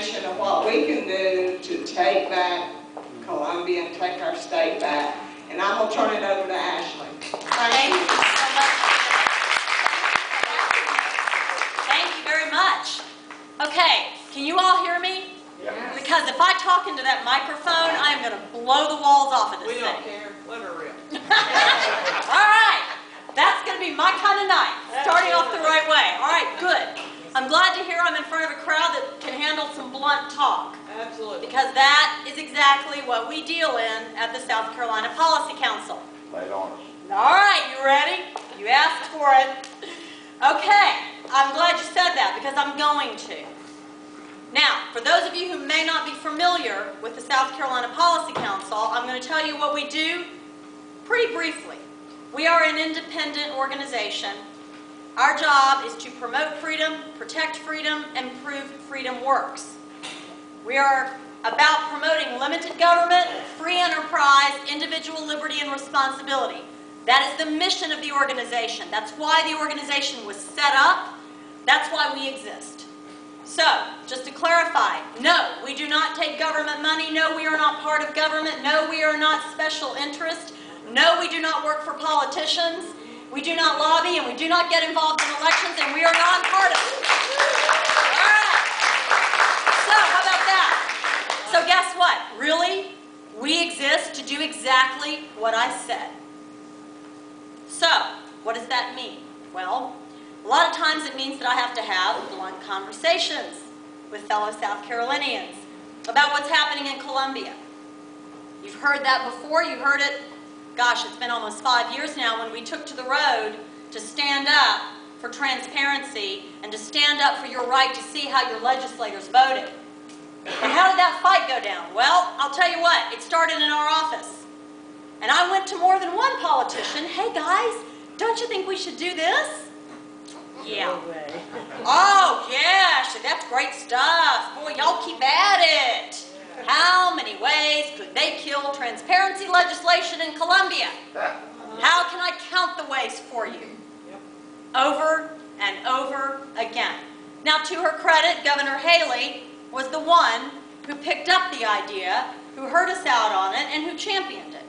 demonstration of what we can do to take back Columbia and take our state back. And I'm going to turn it over to Ashley. Thank you. Thank you very much. Okay, can you all hear me? Yes. Because if I talk into that microphone, I am going to blow the walls off of this thing. We don't care. Let her rip. All right. That's going to be my kind of night. Starting off the right way. All right, good. I'm glad to hear I'm in front of a crowd that can handle some blunt talk. Absolutely. Because that is exactly what we deal in at the South Carolina Policy Council. Right on. All right, you ready? You asked for it. Okay, I'm glad you said that because I'm going to. Now, for those of you who may not be familiar with the South Carolina Policy Council, I'm going to tell you what we do pretty briefly. We are an independent organization. Our job is to promote freedom, protect freedom, and prove freedom works. We are about promoting limited government, free enterprise, individual liberty, and responsibility. That is the mission of the organization. That's why the organization was set up. That's why we exist. So, just to clarify, no, we do not take government money. No, we are not part of government. No, we are not special interest. No, we do not work for politicians. We do not lobby, and we do not get involved in elections, and we are nonpartisan. All right. So, how about that? So, guess what? Really, we exist to do exactly what I said. So, what does that mean? Well, a lot of times it means that I have to have blunt conversations with fellow South Carolinians about what's happening in Columbia. You've heard that before. You heard it, gosh, it's been almost 5 years now when we took to the road to stand up for transparency and to stand up for your right to see how your legislators voted. And how did that fight go down? Well, I'll tell you what, it started in our office. And I went to more than one politician. Hey guys, don't you think we should do this? Yeah. No way. Oh, yeah, that's great stuff. Boy, y'all keep at it. How many ways could they kill transparency legislation in Columbia? How can I count the ways for you? Over and over again. Now, to her credit, Governor Haley was the one who picked up the idea, who heard us out on it, and who championed it.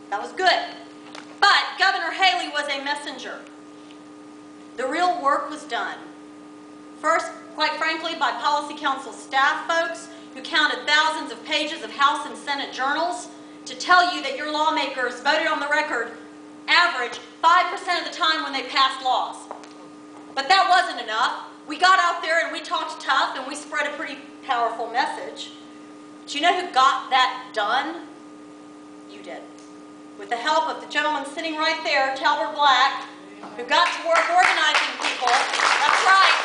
That was good. But Governor Haley was a messenger. The real work was done. First, quite frankly, by Policy Council staff folks who counted thousands of pages of House and Senate journals to tell you that your lawmakers voted on the record average 5% of the time when they passed laws. But that wasn't enough. We got out there and we talked tough and we spread a pretty powerful message. Do you know who got that done? You did. With the help of the gentleman sitting right there, Talbert Black, who got to work organizing people. That's right.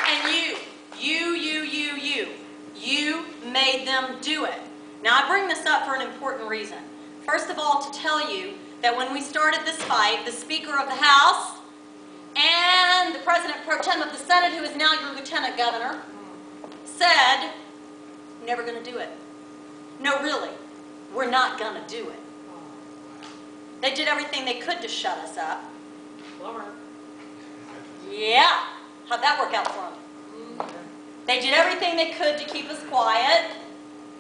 And you made them do it. Now, I bring this up for an important reason. First of all, to tell you that when we started this fight, the Speaker of the House and the President Pro Tem of the Senate, who is now your Lieutenant Governor, said, "We're never going to do it." No, really, we're not going to do it. They did everything they could to shut us up. Plumber. Yeah. How'd that work out for them? They did everything they could to keep us quiet.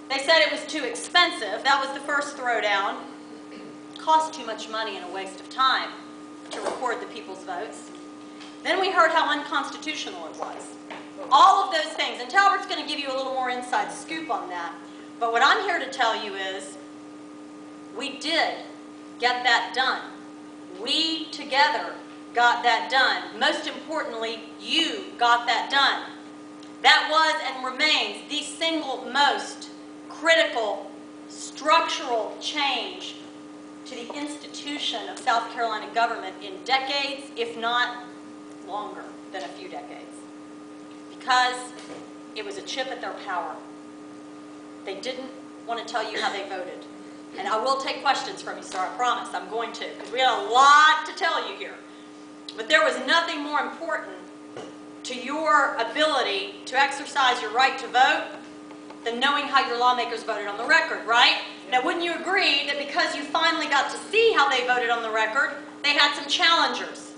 They said it was too expensive. That was the first throwdown. Cost too much money and a waste of time to record the people's votes. Then we heard how unconstitutional it was. All of those things. And Talbert's going to give you a little more inside scoop on that. But what I'm here to tell you is we did get that done. We together got that done. Most importantly, you got that done. That was and remains the single most critical structural change to the institution of South Carolina government in decades, if not longer than a few decades. Because it was a chip at their power. They didn't want to tell you how they voted. And I will take questions from you, sir, I promise. I'm going to, because we have a lot to tell you here. But there was nothing more important to your ability to exercise your right to vote than knowing how your lawmakers voted on the record, right? Now, wouldn't you agree that because you finally got to see how they voted on the record, they had some challengers?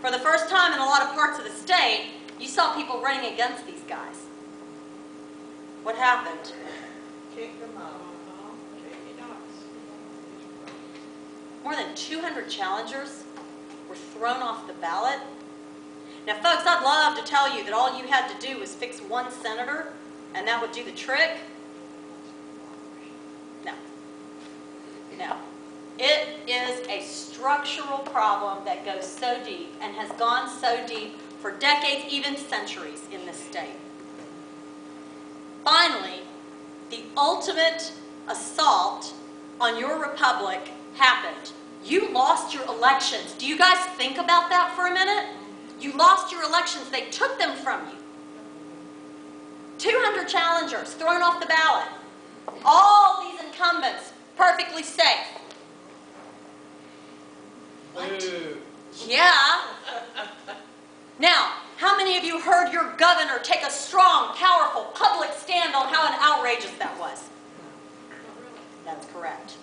For the first time in a lot of parts of the state, You saw people running against these guys. What happened? Kick them out. More than 200 challengers were thrown off the ballot. Now, folks, I'd love to tell you that all you had to do was fix one senator, and that would do the trick. No. No. It is a structural problem that goes so deep and has gone so deep for decades, even centuries in this state. Finally, the ultimate assault on your republic happened. You lost your elections. Do you guys think about that for a minute? You lost your elections. They took them from you. 200 challengers thrown off the ballot. All these incumbents perfectly safe. What? Yeah. Now, how many of you heard your governor take a strong, powerful, public stand on how outrageous that was? That's correct.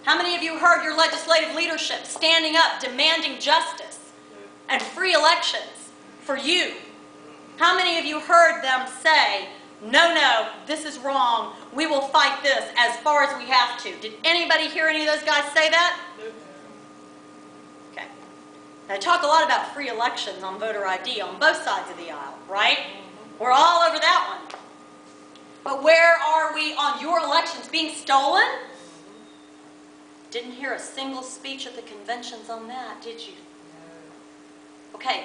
How many of you heard your legislative leadership standing up, demanding justice and free elections for you? How many of you heard them say, no, no, this is wrong, we will fight this as far as we have to? Did anybody hear any of those guys say that? Okay. Now, I talk a lot about free elections on voter ID on both sides of the aisle, right? We're all over that one. But where are we on your elections being stolen? Didn't hear a single speech at the conventions on that, did you? Okay,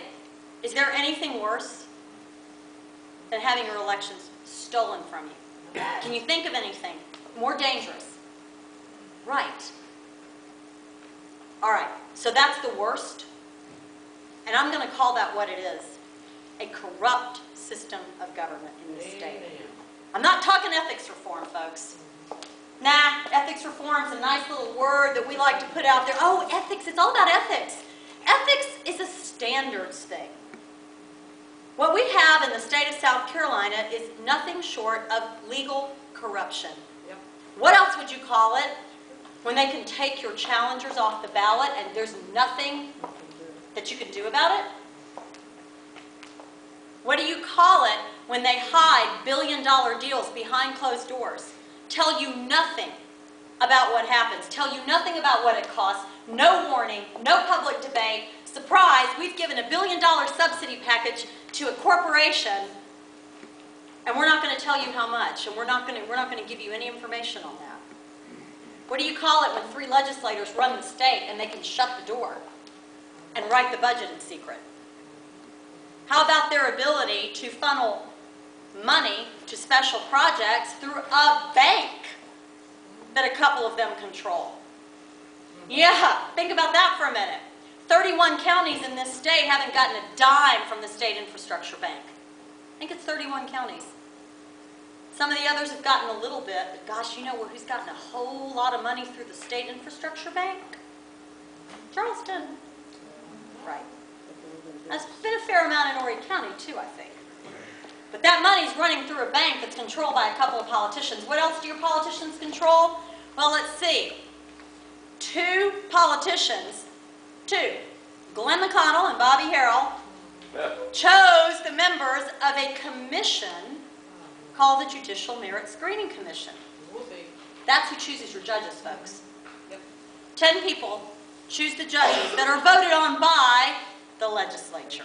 is there anything worse than having your elections stolen from you? Can you think of anything more dangerous? Right. All right, so that's the worst. And I'm going to call that what it is, a corrupt system of government in this state. I'm not talking ethics reform, folks. Nah, ethics reform is a nice little word that we like to put out there. Oh, ethics, it's all about ethics. Ethics is a standards thing. What we have in the state of South Carolina is nothing short of legal corruption. Yep. What else would you call it when they can take your challengers off the ballot and there's nothing that you can do about it? What do you call it when they hide billion-dollar deals behind closed doors? Tell you nothing about what happens, tell you nothing about what it costs, no warning, no public debate. Surprise, we've given $1 billion subsidy package to a corporation, and we're not going to tell you how much, and we're not going to give you any information on that. What do you call it when 3 legislators run the state and they can shut the door and write the budget in secret? How about their ability to funnel money to special projects through a bank that a couple of them control? Yeah, think about that for a minute. 31 counties in this state haven't gotten a dime from the State Infrastructure Bank. I think it's 31 counties. Some of the others have gotten a little bit, but gosh, you know who's gotten a whole lot of money through the State Infrastructure Bank? Charleston. Right. There's been a fair amount in Horry County too, I think. But that money's running through a bank that's controlled by a couple of politicians. What else do your politicians control? Well, let's see. 2 politicians, Glenn McConnell and Bobby Harrell, chose the members of a commission called the Judicial Merit Screening Commission. That's who chooses your judges, folks. 10 people choose the judges that are voted on by the legislature.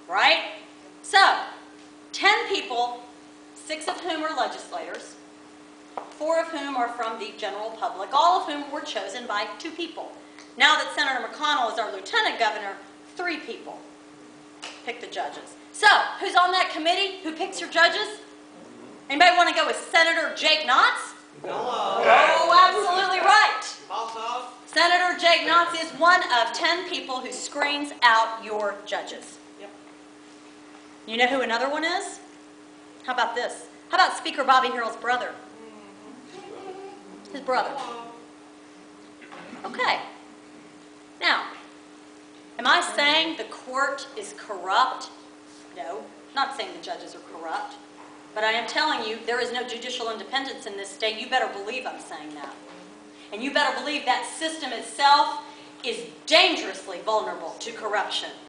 Right? So, 10 people, 6 of whom are legislators, 4 of whom are from the general public, all of whom were chosen by 2 people. Now that Senator McConnell is our lieutenant governor, 3 people pick the judges. So, who's on that committee? Who picks your judges? Anybody want to go with Senator Jake Knotts? Hello. Oh, absolutely right. Boss off. Senator Jake Knotts is one of 10 people who screens out your judges. Yep. You know who another one is? How about this? How about Speaker Bobby Harrell's brother? His brother. Okay. Now, am I saying the court is corrupt? No, not saying the judges are corrupt. But I am telling you, there is no judicial independence in this state. You better believe I'm saying that. And you better believe that system itself is dangerously vulnerable to corruption.